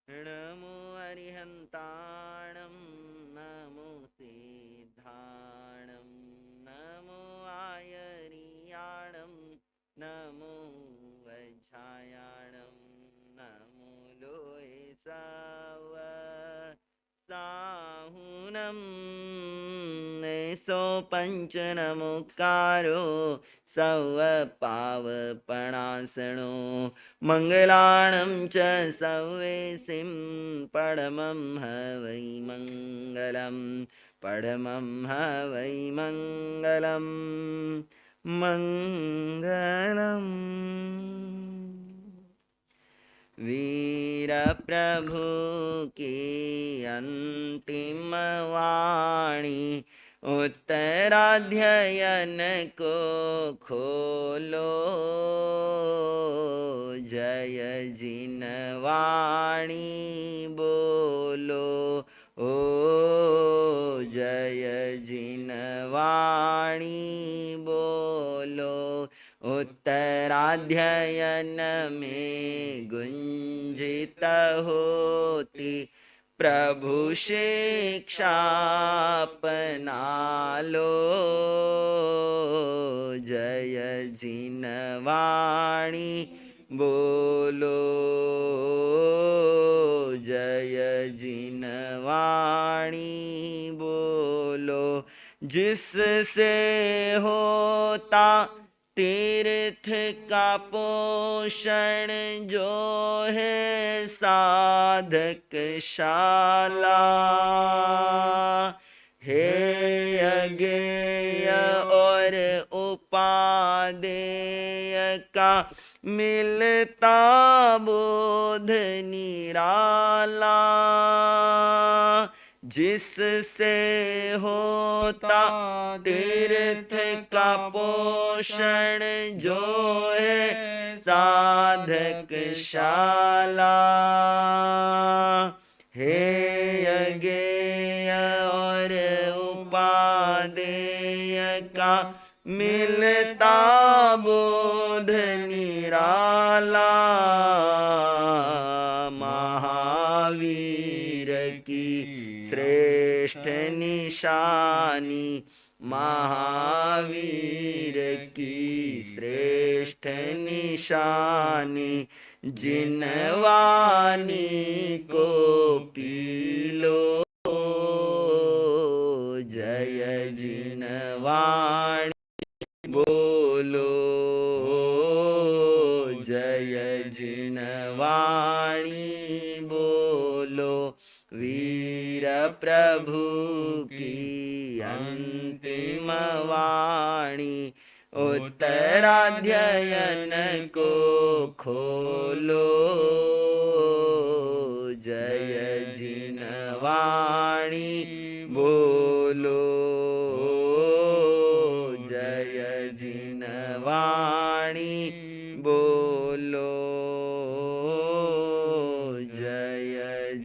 नमो अरिहन्ताणं नमो सिद्धाणं नमो आयर्याणं नमो वज्रायाणं नमो लोहे सव साहुनं सो पंच नमोकारो सवपावपणासनो मङ्गलाणं च सवेसिं परमं हवै मङ्गलं परमं हवै मङ्गलं मङ्गलम् वीर प्रभु की अंतिम वाणी उत्तराध्ययन को खोलो जय जिनवाणी बोलो ओ जय जिनवाणी बोलो उत्तराध्ययन में गुंजित होती प्रभु शिक्षा अपना लो जय जिनवाणी बोलो जय जिनवाणी बोलो जिससे होता तीर्थ का पोषण जो है साधक शाला हे अज्ञेय और उपादेय का मिलता बोध निराला जिससे होता तीर्थ का पोषण जो है साधक शाला हे अज्ञेय और उपादेय का मिलता बोध निराला महावीर की श्रेष्ठ निशानी महावीर की श्रेष्ठ निशानी जिनवानी को पी लो जय जिनवाणी बोलो जय जिनवाणी बोलो वीर प्रभु की अंतिम वाणी उत्तराध्ययन को खोलो जय जिनवाणी बोलो जय जिनवाणी बोलो जय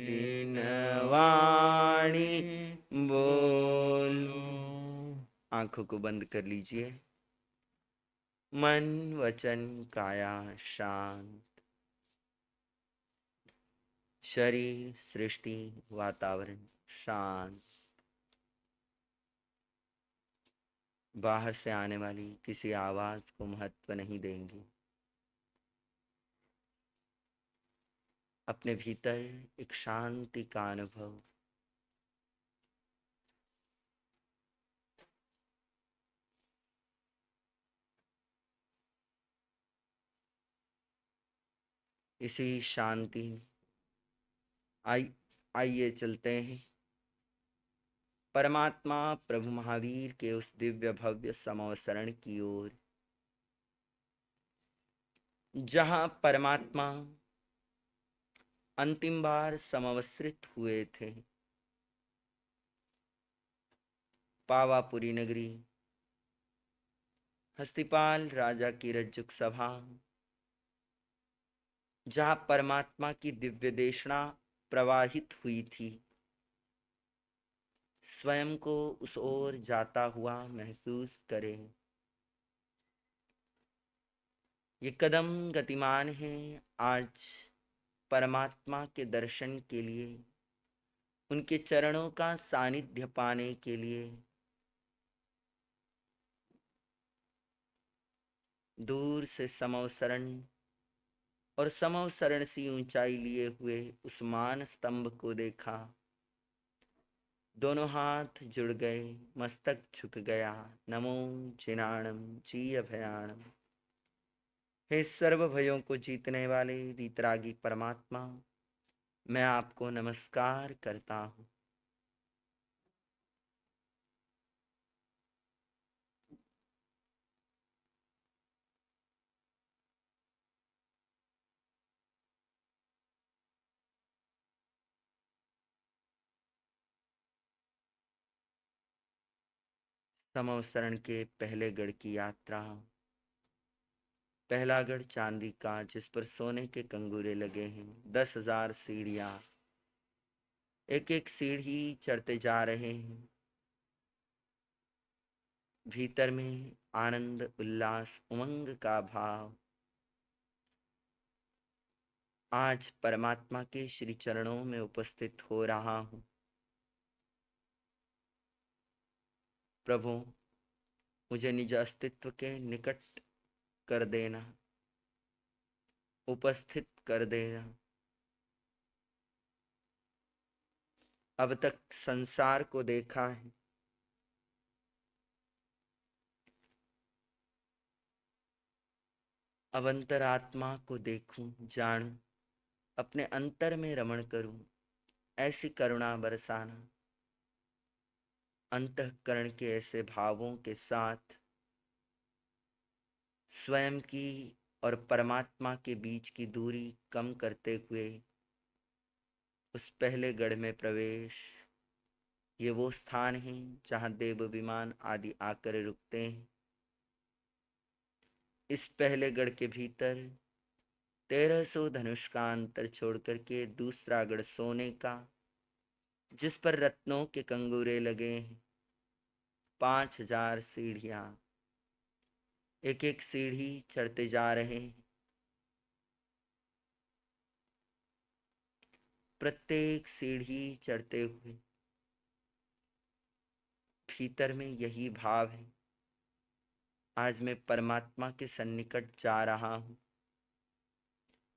जिनवाणी बोलो। आंखों को बंद कर लीजिए। मन वचन काया शांत। शरीर सृष्टि वातावरण शांत। बाहर से आने वाली किसी आवाज को महत्व नहीं देंगे। अपने भीतर एक शांति का अनुभव। इसी शांति आइए चलते हैं परमात्मा प्रभु महावीर के उस दिव्य भव्य समवसरण की ओर, जहां परमात्मा अंतिम बार समवस्त्रित हुए थे। पावापुरी नगरी, हस्तिपाल राजा की रज्जुक सभा, जहां परमात्मा की दिव्य देशना प्रवाहित हुई थी। स्वयं को उस ओर जाता हुआ महसूस करें। ये कदम गतिमान है आज परमात्मा के दर्शन के लिए, उनके चरणों का सानिध्य पाने के लिए। दूर से समवसरण और समवसरण सी ऊंचाई लिए हुए उस मान स्तंभ को देखा। दोनों हाथ जुड़ गए, मस्तक झुक गया। नमो जिनाणम जी अभयाणम। हे सर्व भयों को जीतने वाले वीतरागी परमात्मा, मैं आपको नमस्कार करता हूँ। समवसरण के पहले गढ़ की यात्रा। पहला गढ़ चांदी का, जिस पर सोने के कंगूरे लगे हैं। 10,000 सीढ़ियां, एक एक सीढ़ी चढ़ते जा रहे हैं। भीतर में आनंद, उल्लास, उमंग का भाव। आज परमात्मा के श्री चरणों में उपस्थित हो रहा हूँ। प्रभु, मुझे निज अस्तित्व के निकट कर देना, उपस्थित कर देना। अब तक संसार को देखा है, अब अंतरात्मा को देखूं, जानूं, अपने अंतर में रमण करूं। ऐसी करुणा बरसाना, अंतःकरण के ऐसे भावों के साथ स्वयं की और परमात्मा के बीच की दूरी कम करते हुए उस पहले गढ़ में प्रवेश। ये वो स्थान है जहाँ देव विमान आदि आकर रुकते हैं। इस पहले गढ़ के भीतर 1300 धनुष का अंतर छोड़ करके दूसरा गढ़ सोने का, जिस पर रत्नों के कंगूरे लगे हैं। 5,000 सीढ़ियां, एक एक सीढ़ी चढ़ते जा रहे हैं। प्रत्येक सीढ़ी चढ़ते हुए भीतर में यही भाव है, आज मैं परमात्मा के सन्निकट जा रहा हूँ।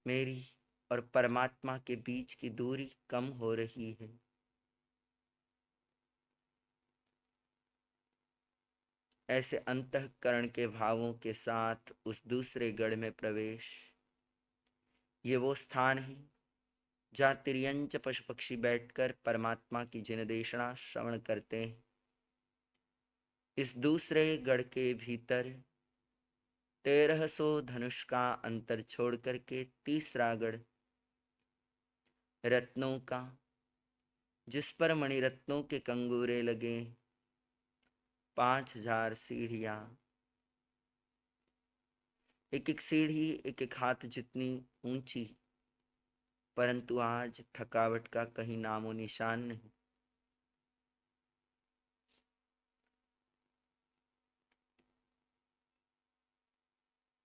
मेरी और परमात्मा के बीच की दूरी कम हो रही है। ऐसे अंतःकरण के भावों के साथ उस दूसरे गढ़ में प्रवेश। ये वो स्थान है जहाँ तिर्यंच पशु पक्षी बैठकर परमात्मा की जिनदेशना श्रवण करते हैं। इस दूसरे गढ़ के भीतर 1300 धनुष का अंतर छोड़ करके तीसरा गढ़ रत्नों का, जिस पर मणिरत्नों के कंगूरे लगे। 5,000 सीढ़ियां, एक एक सीढ़ी एक एक हाथ जितनी ऊंची, परंतु आज थकावट का कहीं नामो निशान नहीं।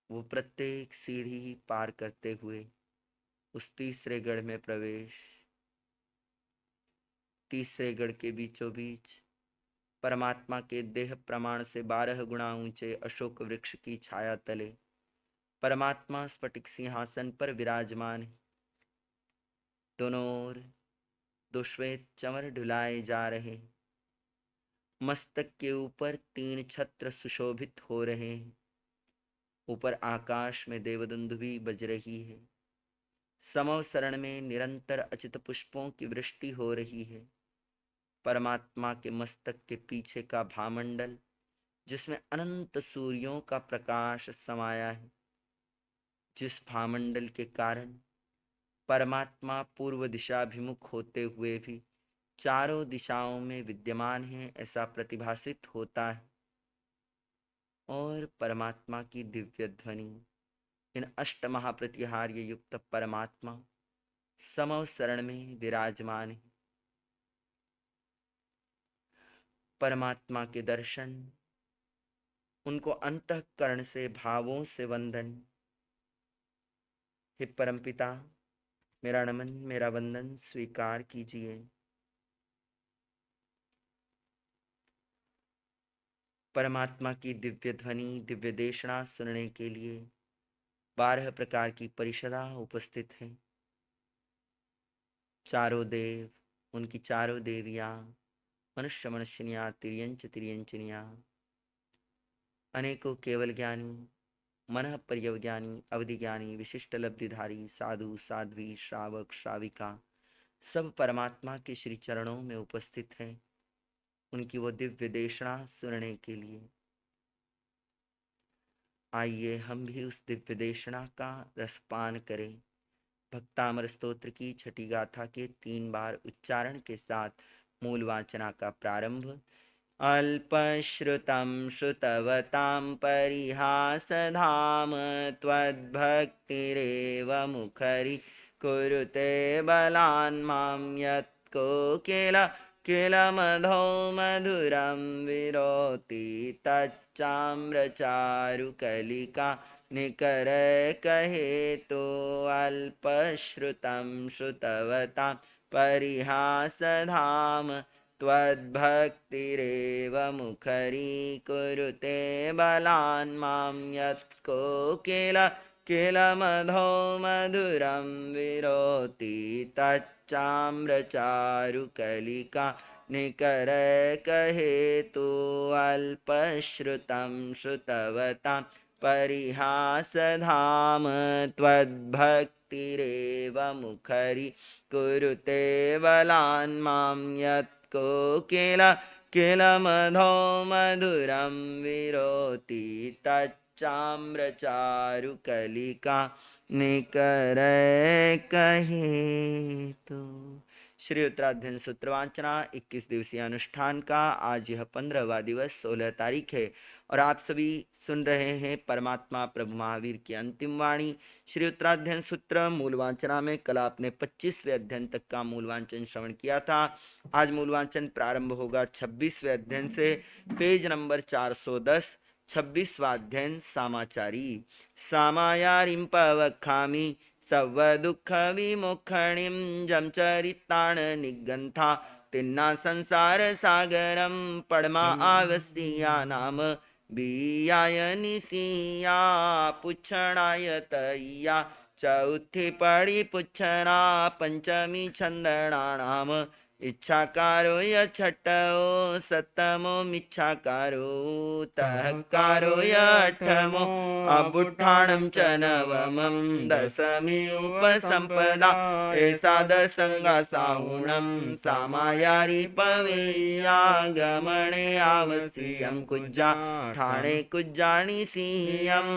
वो प्रत्येक सीढ़ी पार करते हुए उस तीसरे गढ़ में प्रवेश। तीसरे गढ़ के बीचों बीच परमात्मा के देह प्रमाण से 12 गुणा ऊंचे अशोक वृक्ष की छाया तले परमात्मा स्फटिक सिंहासन पर विराजमान है। दोनों ओर दो श्वेत चंवर ढुलाए जा रहे हैं। मस्तक के ऊपर 3 छत्र सुशोभित हो रहे हैं। ऊपर आकाश में देवदुंदुभी बज रही है। समवसरण में निरंतर अचित पुष्पों की वृष्टि हो रही है। परमात्मा के मस्तक के पीछे का भामंडल, जिसमें अनंत सूर्यों का प्रकाश समाया है, जिस भामंडल के कारण परमात्मा पूर्व दिशाभिमुख होते हुए भी चारों दिशाओं में विद्यमान है, ऐसा प्रतिभासित होता है। और परमात्मा की दिव्य ध्वनि, इन अष्ट महाप्रतिहार्य युक्त परमात्मा समवसरण में विराजमान है। परमात्मा के दर्शन, उनको अंतःकरण से भावों से वंदन, हे परमपिता, मेरा नमन, मेरा वंदन स्वीकार कीजिए। परमात्मा की दिव्य ध्वनि, दिव्य देशना सुनने के लिए 12 प्रकार की परिषदा उपस्थित है। चारों देव, उनकी चारों देवियां, मनुष्य मनुष्यनिया, तिर्यंच तिर्यंचनिया, अनेकों केवल ज्ञानी, मन पर्यवज्ञानी, अवधि ज्ञानी, विशिष्ट लब्धिधारी, साधु साध्वी, श्रावक श्राविका, सब परमात्मा के श्री चरणों में उपस्थित हैं, उनकी वो दिव्य देशना सुनने के लिए। आइए हम भी उस दिव्य देशना का रसपान करें। भक्तामर स्तोत्र की छठी गाथा के 3 बार उच्चारण के साथ मूल वाचना का प्रारंभ। अल्पश्रुतं श्रुतवतां परिहासधाम त्वद्भक्तिरेव मुखरि कुरुते बलान् मां यत्को किल मधो मधुरं विरोति तच्चाम्रचारुकलिका निकर कहे तो अल्पश्रुतं श्रुतवतां परिहासधाम त्वद्भक्तिरेव मुखरी कुरुते बलान् मां यत्को किल मधो मधुरं विरोति तच्चाम्रचारुकलिका निकर कहे तो अल्पश्रुतं श्रुतवतां परिहासधाम त्वद्भक्तिरेव मुखरि कुरुते बलान् मां यत्को किल मधो मधुरं विरोति तच्चाम्रचारुकलिका निकर कहे तो। श्री उत्तराध्ययन सूत्र वाचना 21 दिवसीय अनुष्ठान का आज यह 15वां दिवस 16 तारीख है और आप सभी सुन रहे हैं परमात्मा प्रभु महावीर की अंतिम वाणी। श्री उत्तराध्ययन सूत्र मूल वाचना में कल आपने 25वें अध्ययन तक का मूल वाचन श्रवण किया था। आज मूल वाचन प्रारंभ होगा 26वें अध्ययन से, पेज नंबर 410, 26वां अध्ययन सामाचारी। सामायारिं पवखामि सव दुख विमुखणिं जम चरिताण निगंथा तिन्ना संसार सागरम पड़मा आवस्या नाम बियाय निसिया पुच्छणाय तैया चौथी पड़ी पुच्छना पंचमी छंदनानाम इच्छाकारो य छठो सप्तमो मिच्छाकारो तहकारो य अठमो अबुठाणं च नवमं दशमी उपसंपदा एषादशंगा साहुणं सामायारी पवेया गमणे आवश्यं कुज्जा ठाणे कुज्जानि सिंहं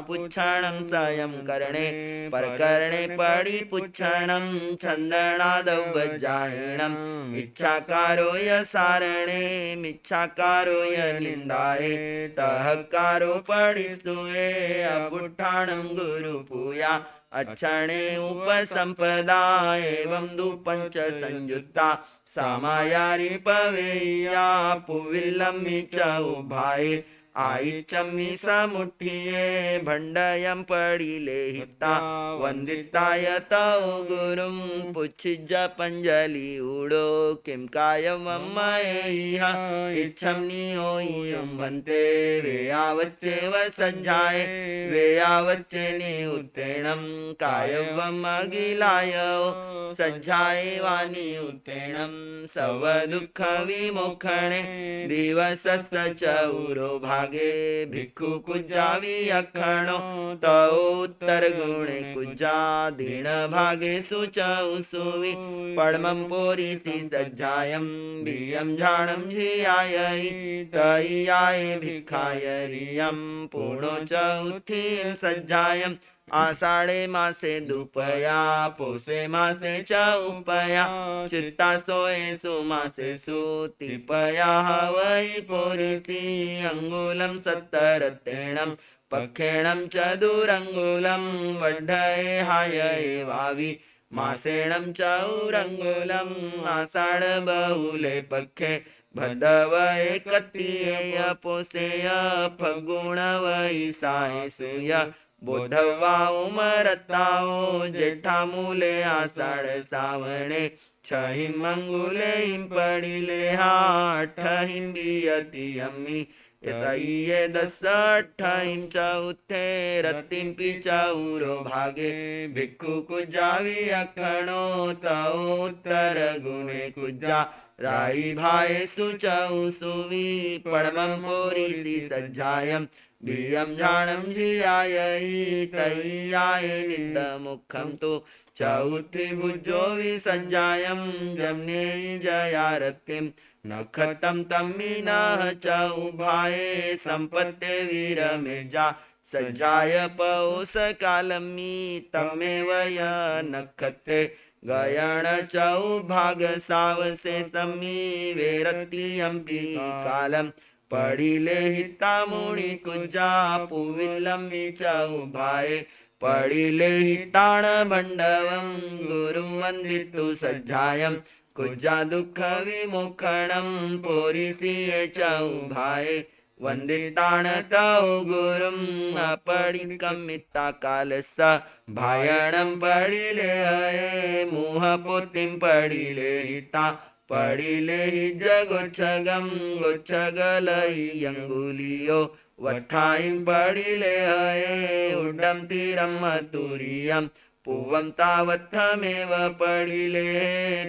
पुच्छणं स्वयं करणे परकरणे पड़ी पुच्छणं छंदनादवज्जायणं इच्छाकारो य सारणे मिच्छाकारो य निंदाए तहकारो पड़िसुए अबुठाणं गुरु पूया अच्छणे उपसंपदा एवं दुपंच संयुक्ता सामायारी पवेया पुविल्लम्मि च उभाए आइचम्मि समुठिये भंडयं पड़िले हिता वंदिताय तौ गुरुं पुच्छिज पंजलि उडो किं कायं मय्यह इच्छम्नियोयं वन्ते वेयावच्चेव सज्जाये वेयावच्चे निउत्तेणं कायं अगिलाय सज्जाये वानि उत्तेणं सव दुःख विमोक्षणे दिवसस्य चौरो भागे भिक्खु कुज्जावि अखणो तौ उत्तर गुणे कुज्जा दीन भागे सुचौ सुवि पड़मं पोरिसि सज्जायं बियं झाणं झियायै तय्याय भिक्खाय रियं पूर्णो चौथीं सज्जायं आषाढ़े मासे दुपया पोसे मासे चौपया चित्ता सोएसु मासेषु तिपया वै पोरिसि अंगुलं सत्तरत्तेणं पक्षेणं चतुरंगुलं वड्ढये हायये वावि मासेणं चौरंगुलं आषाढ़ बहुले पक्षे भदवये कत्तिये पोसेय फगुण वै सायसुय बोधवा उमरताओ जेठा मूले आषाढ़ सावणे छहिम मंगुले पड़िले अठहिम बियति अम्मी ये दस अठहिम चौथे रतिम पिचौरो भागे भिक्खु कुजावी अखणो तौ उत्तर गुणे कुजा राई भाई सुचौ सुवी पड़मं पोरी सी सज्जायम बियम जानम जियाय तैयाय निंद मुखम तो चौथी भुजो विसंजायम जमने जयारतिम नखतम तमिन चौभाए संपत्ते वीर मिर्जा सज्जाय पौष कालमी तमेव नखते गयण चौभाग सावसे समी वेरति अम्पी कालम पड़िले हिता मुनि कुजा पुविलम्बी चौभाए पड़िले हिताण भंडवं गुरु वंदितु सज्जायम कुजा दुख विमुखणं पोरिसिये चौभाए वंदिताण तौ गुरुम अपड़िकमिता कालस भायणं पड़िले हये मुह पोतिम पड़िले हिता पड़िले जगोच्छगम गोच्छगलई अंगुलियो वठाइम पड़िले हये उड्डम तीरम तुरियम पूवम तावत्थमेव पड़िले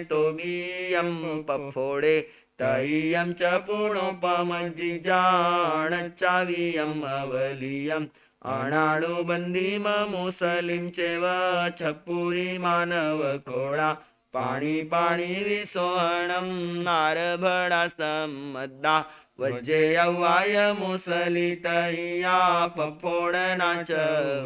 तोबियम पफोड़े तय्यम च पूर्णोपमज्जिजाणच्चावियम अवलियम अणाणु बंदीम मुसलिम चेव छपुरी मानव खोड़ा पाणी पाणी विसोहणम नारभड़ा सम्मद्दा वज्जे यवाय मुसली तय्या पफोड़ना च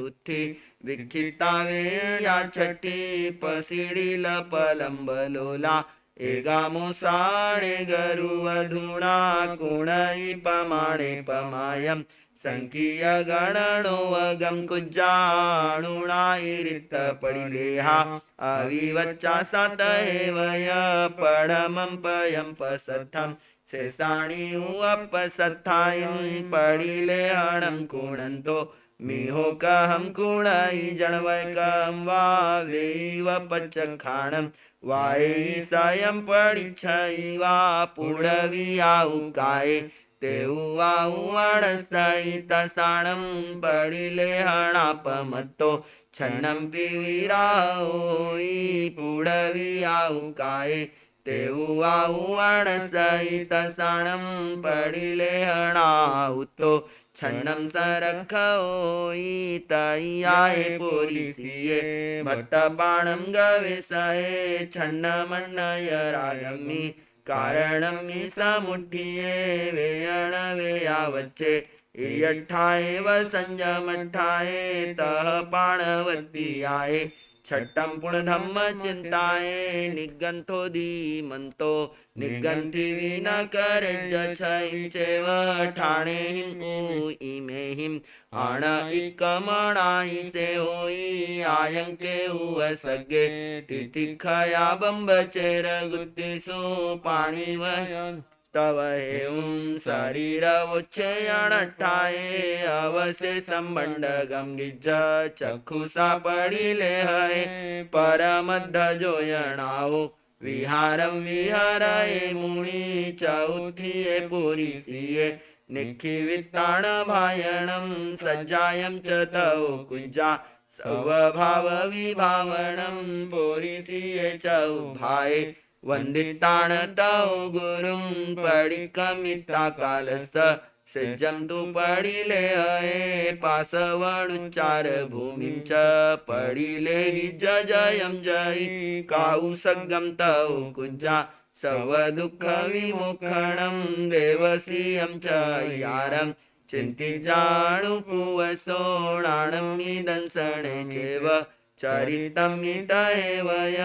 उत्थी विखितावे या छठी पसिडील पलंबलोला एगामो साणे गरुवधुणा कुणई पमाणे पमायम संकीय गणनो वगम कुजाणुणाईरित पडिलेहा अविवच्चा सात एवय पडमं पयं पसथं शेषाणी अपसत्थायं पडिले हणं कुणन्तो मिहोकहं कुणई जणवैकं वा वेव पचखाणं वाई सायं पडिच्छई वा पुडवियाउकाये तेउवाउवणस्तैतसाणं पडिले हणापमत्तो छन्नं पिविराओई पुडवियाउकाये तेउवाउवणस्तैतसाणं पडिले हणाउतो छन्नं सरखोई तैयाए पुरिसिये भत्तबाणं गवेसये छन्नमन्नय रागमी कारणमी समुठिये वेयण वेया वच्चे इयठाए वसंजमठाए तह पाणवती आए छट्टम पुण धम्म चिंताए निगंथो धीमंतो निगंथि विन करे जछिं चेव ठाणे हिम इमे हिम आण इकमणाई से होई आयंके हुआ सगे तिथिखया बंब चेर गुत्तिसु पाणी वयन तव हेउं शरीर उच्छयणठाए अवसे संबंड गंगिज चक्षुषा पडिले हय परमद्ध जोयणाओ विहारं विहरये मुनि चौथिये पुरिसिये निखिवित्ताण भायणं सज्जायं च तौ कुजा स्वभाव विभावनं पुरिसिये चौभाये वंदिताण तौ गुरुं पडिकमिता कालस्थ सज्जं तु पडिले हये पासवणुच्चार भूमिं च पडिले हि जयं जयि काउसगं तौ कुजा सव दुःख विमुखणं देवसीयं च यारं चिन्तिजाणु पुवसोणाणं निदंसणे चेव चरितमित एवय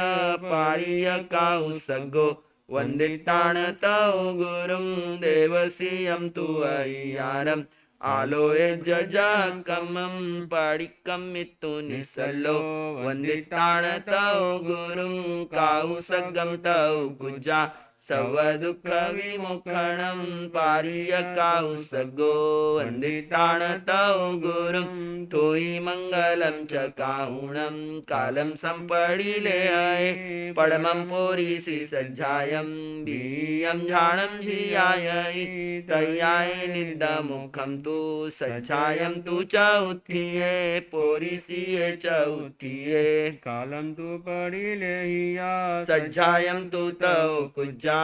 पारीयकाउसगो वंदिताण तौ गुरुं देवसीयं तु अय्यारम् आलोए जजकमं पाडिकमित्तु निसलो वंदिताण तौ गुरुं काउसगं तौ कुजा सर्वदुःख विमोक्षणं पारीयकाउ सद्गो वन्दिताण तव गुरुं तोयि मंगलम च काहुणं कालं संपडिले आये पडमं पोरीसि सज्जायं बीयं झाणं झियायै तय्याय निद्दमुखं तु सज्जायं तु च उत्थिये पोरीसि च उत्थिये कालं तु पडिले हिया सज्जायं तु तव कुज्जा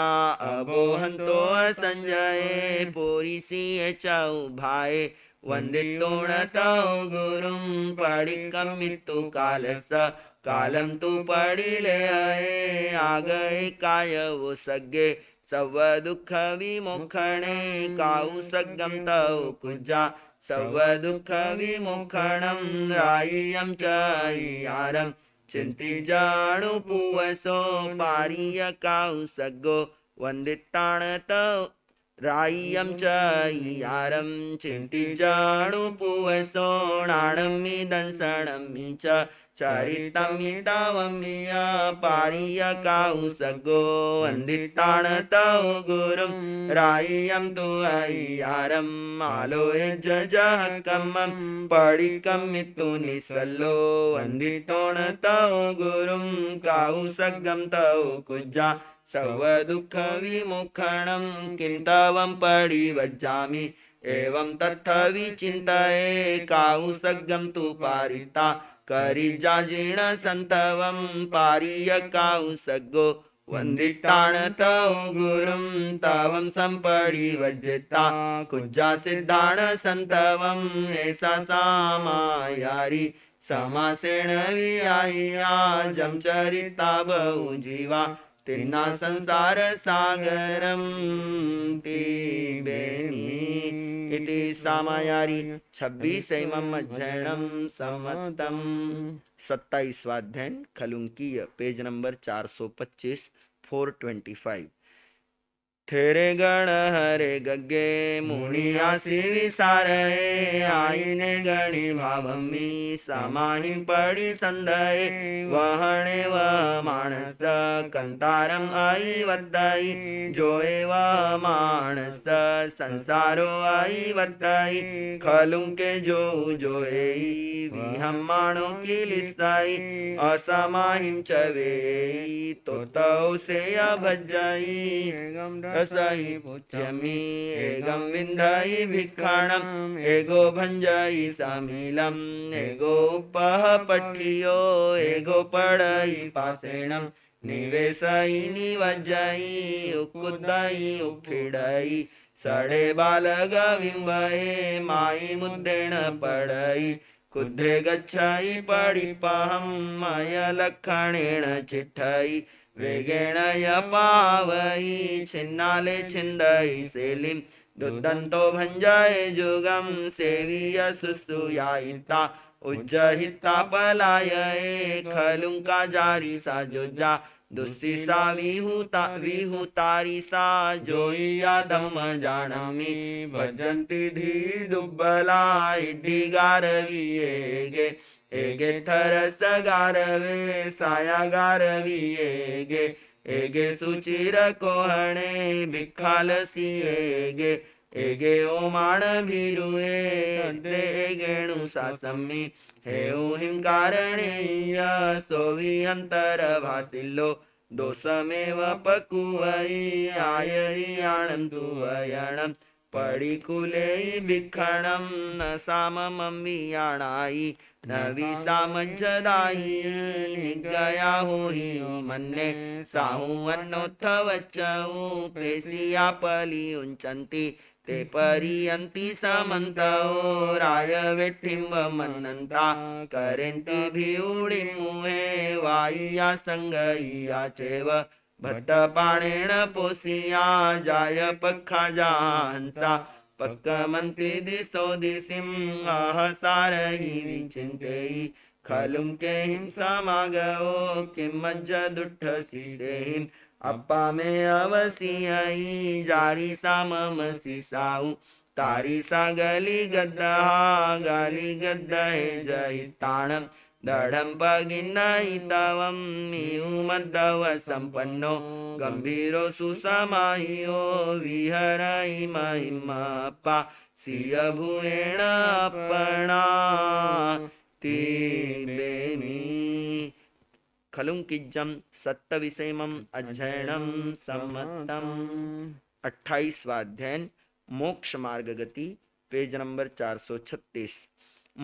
अबोहन्तो संजये पोरीसि च उभाये वन्दितोण तव गुरुं पडिकमित्तु कालस्त कालं तु पडिले आये आगये काय वो सज्ञे सर्व दुःख विमोक्षणे काउ सगम तव कुजा सर्व दुःख विमोक्षणं राय्यं च यारं चिंति जाणु पुवसो पारीय काउ सगो वन्दिताण तव राय्यं च यारं चिंति जाणु पुवसो नाणमि दंसणमि च चरितमितावमिया पारीय काउ सगो वन्दिताण तव गुरुं राय्यं तु यारम् आलोय जजः कम्मं पडिकमित्तु निसल्लो वन्दितोण तव गुरुं काउ सगं तव कुजा सर्व दुःख विमोक्षणं किं तवं परिवज्जामि एवं तत्थ विचिन्तये काउ सगं तु पारिता करिजाजीर्ण संतवं पारीय काउ सगो वन्दिताण तव गुरुं तवं संपरिवज्जिता कुज्जा सिद्धाण संतवं ऐसा सामायारी समासेन वियाय्या जम चरिता बहु जीवा तिन्ना संसार सागरं तिबेनी इति सामायारी 26वें अध्ययनम सम्मतम 27वां अध्ययन खलुंकीय पेज नंबर 425 425 थेरे गण हरे गगे मुनियासी विसारे आईने गणी भावमी समाहि पड़ी संदय वहणे व मानस कंतारम आई वद्दाई जोए व मानस संसारो आई वद्दाई खलुंके जो जोए विहम मानो की लिसाई असमाहिम चवे तो तौ से भज्जाई रसाई पुच्छमि एगं विन्दाई भिक्षाणम् एगो भंजाई सामीलम् एगो उपह पठियो एगो पढ़ाई पासेणम् निवेशाई निवज्जाई उकुदाई उखिड़ाई सड़े बालग विम्बये माई मुद्देण पढ़ाई कुद्धे गच्छाई पडिपहं मय लक्षणेन चिट्ठाई वेगेण यपावई छिन्नाले छिन्दई सेलिं दुर्दन्तो भञ्जाय जुगं सेवीय सुसुयायिता उज्जहिता पलायए खलुंका जारी सा जोजा दुस्सी सा विहुतारी सा जोइया धम्म जानमी भजन्ति धी दुब्बला इड्डी गारवी एगे एगे थरस गारवे साया गारवी एगे एगे सुचिर कोहणे भिखालसी एगे एगे ओमाण भीरुए एगेणु सासम्मी हेउ हिम कारणेय सोवी अंतर भासिल्लो दोषमेव पकुवई आयरियाणं तु वयणं पडिकुले भिक्षणं न साममम्मियाणाई न विसामज्जदाई निगया होहि मन्ने साहु अन्नोत्थवच्चौ पेसिया पली उञ्चन्ति ते परियन्ति समन्तौ राय वेठिम्ब मन्नन्ता करेन्ति भिउडिं मुहे वाय्या संगय्या चेव भट्टपाणेन पोसिया जाय पक्खा जाहंसा पक्कमन्ति दिशो दिशिं आहसारहि विचिन्तयि खलुंके हिंसामागवो किं मज्जदुट्ठसिसेहिं अप्पा में अवसियई जारी साममसी साऊ तारी सा गली गद्दा गाली गद्दहे जहिताणम दढम्पगिन्नयितवं मियुमद्दव सम्पन्नो गम्भीरो सुसमायो विहरइमहिमप्पा सियभुवेण अपणा तिबेमि खलुंकिज्जम सत्तविषयमम अध्ययनम सम्मतम 28वां अध्ययन मोक्ष मार्ग गति पेज नंबर 436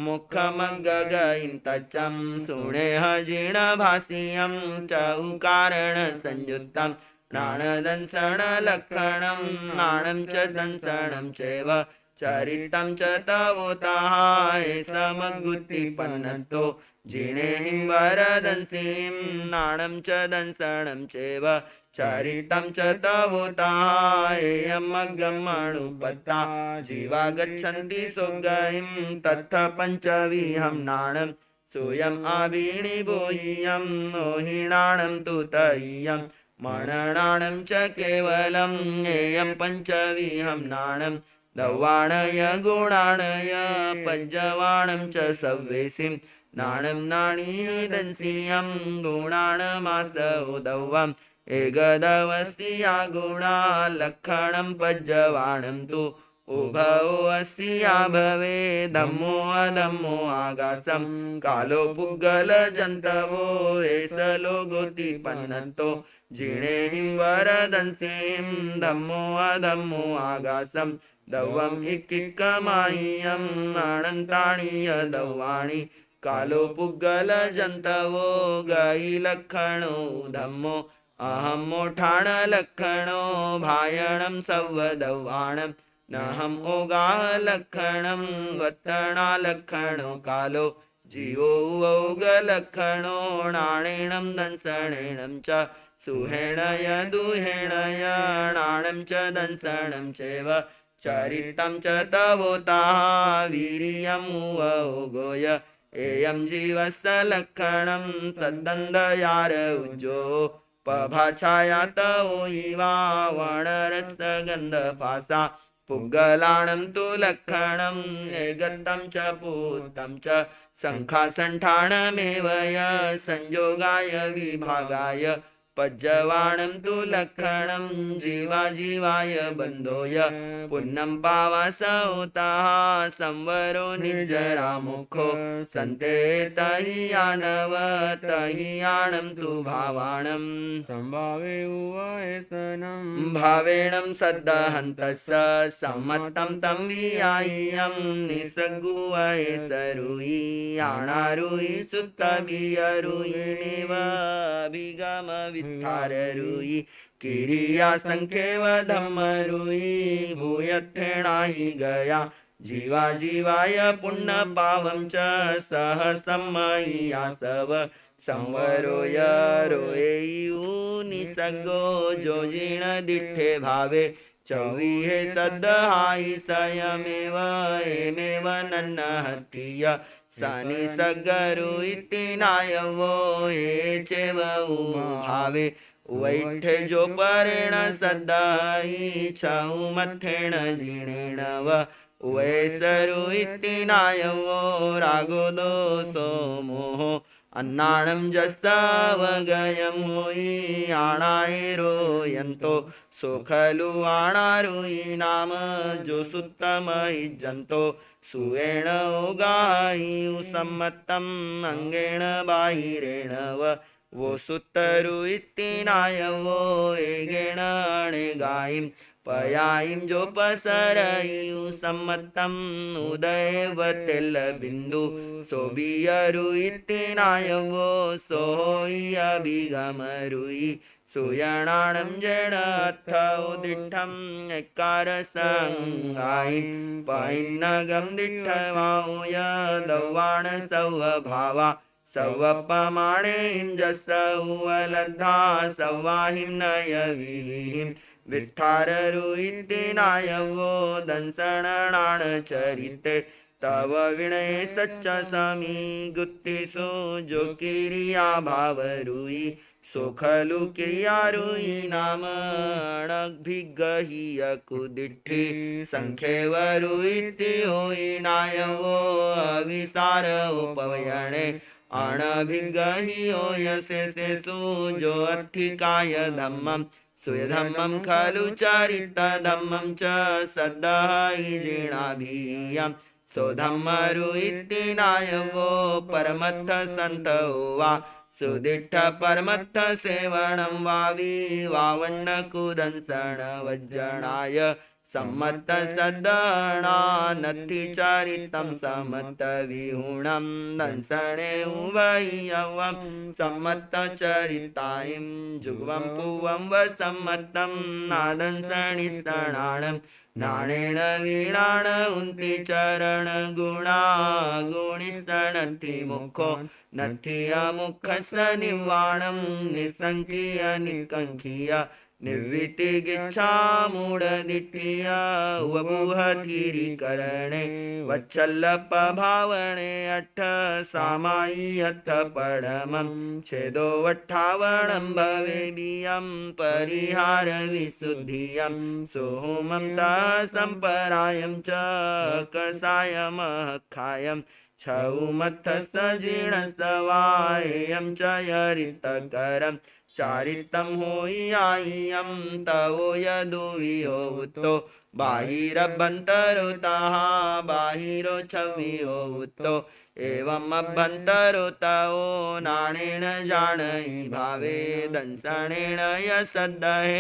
मुखमगगयं तच्चं सुणेह जीर्णभाष्यं च उकारण संयुक्तं नाणदंसनलक्षणं नाणं च दंसनं चैव चरितं च तवोताः समगुत्तिपन्नतो जिनेहिं वरदंसीं नाणं च दंसनं चैव चरितं च तवोतायमगमनुपत्ता जीवा गच्छन्ति सुगहिं तत्थ पञ्चविहं नाणं सोऽयम् आवीणिबोह्यं मोहिनाणं तु तह्यं मणनाणं च केवलम् एयं पञ्चविहं नाणं दवाणय गुणाणय पञ्चवाणं च सव्वेसिं नाणं नाणीदंसीयं गुणाणमासौदवम् एकदवस्या गुणा लक्षणं पज्जवाणं तु उभौ अस्या भवे धम्मो अधम्मो आगासं कालो पुग्गलजन्तवो एष लोगोत्तिपन्नतो जिनेहिं वरदंसीं धम्मो अधम्मो आगासं दवम् इक्किकमाह्यं अनन्तानि दवाणि कालो पुग्गलजन्तवो गैलक्षणो धम्मो अहं मोठाणलक्षणो भायणं सवदवाणं नहं ओगालक्षणं वत्तणालक्षणो कालो जीवो औगलक्षणो नाणेनं दंसणेनं च सुहेणय दुहेणय नाणं च दंसनं चैव चरितं च तवोताः वीर्यमुवोगोय एयं जीवस्य लक्षणं सद्दन्दयार उज्जो पभाछायातवो इवा वणरसगन्धपासा पुग्गलाणं तु लक्षणं एकगतं च पूतं च शङ्खासण्ठाणमेव य संयोगाय विभागाय पज्जवाणं तु लक्षणं जीवा जीवाय बन्धोय पुन्नं पावासौताः संवरो निजरामुखो सन्ते तहि यानव तहि यानं तु भावाणं संभावे उवयसनं भावेणं सद्दहन्तस्य सम्मतं तं वियाय्यं निसग्गुवयसरुयि याणारुयि सुत्तभियरुयिणेव अभिगम वित्थाररुयि किरिया संख्येव धम्मरुयि भूयत्थेणाहि गया जीवा जीवाय पुण्यपावं च सह सम्मय्यासव संवरोय रोयेयु निसग्गो जोजिण दिठे भावे चौविहे सद्दहायि संयमेव एमेव नन्नहत्रिय सनि सगरु इति नायवो हे चेव भावे वैठे जो परेण सद्दायि छौमथेण जिणेण व वैसरु इति नायवो रागो दोषो मोहो अन्नाणं जस्तावगयं होयि आणायिरोयन्तो सो खलु आणारुयि नाम जो सुत्तमहिजन्तो सुवेण ओगायु सम्मतम् अंगेण बाहिरेण वो सुत्तरु इति नायवो एगेण अणेगायिं पयायिं जो पसरयु सम्मतम् उदयवतेल बिंदु सोबियरु इति नायवो सोहि अभिगमरुयि सुयणाणं जडथ उदिष्ठं एकारसंगायिं पैन्नगं दिठवाय दवाण सवभावा सवपमाणें जसवलद्धा सवाहिं नयवीहिं वित्थाररु इति नायवो दंसणाण चरिते तव विनय सच्च समी गुत्तिसु जो किरिया भावरुयि सो खलु क्रियारुयि नाम अणभिगहिय कुदिठि संख्येवरु इति होयि नायवो अविसार उपवयणे अणभिगहियो यशसे सुजो अट्ठिकाय धम्मं सुयधम्मं खलु चरितधम्मं च सद्दहि जीर्णाभियं सोधम्मरु इति नायवो परमत्थ सन्तो वा सुदिट्ठ परमत्थ सेवनं वावण्णकुदंसण वज्जनाय सम्मत सद्दणानत्ति चरितं सम्मत विहुणं दंसणे उभयवं सम्मत चरितायं जुग्वं पुवं वसम्मतं नादंसणि सणाणं नाणेन वीणाण उन्ति चरण गुणा गुणिस्तणति मुखो नथि अमुखस निवाणं निसंकीय निकंकीय निर्वितिगिच्छा मूढदिठ्ठिया वबुहतिरिकरणे वच्छल्लप भावणे अट्ठ सामाय्यथ परमं छेदो वट्ठावणं भवेदियं परिहार विशुद्धियं सोमं तः सम्परायं च कषायमखायं छौमत्थस्तजीर्णसवायं च यरितकरं चारितं होय्याय्यं तवो यदुवियोतो बाहिरभ्यन्तरुतः बाहिरो छवियोतो एवं अभ्यन्तरुतयो नाणेन जाणहि भावे दंसणेन यसद्धे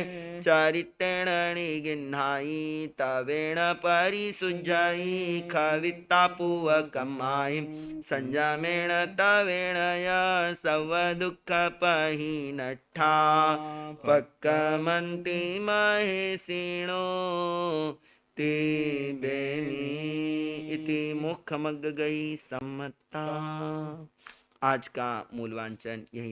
चरितेण निगिह्नायि तवेण परिसुज्जयि खवित्तापुवकमायि संयमेण तवेण यसवदुःखपहिनट्ठा पक्कमन्ति महेशिणो ते बेनी इति मुखमग्गई सम्मता। आज का मूल वांचन यहीं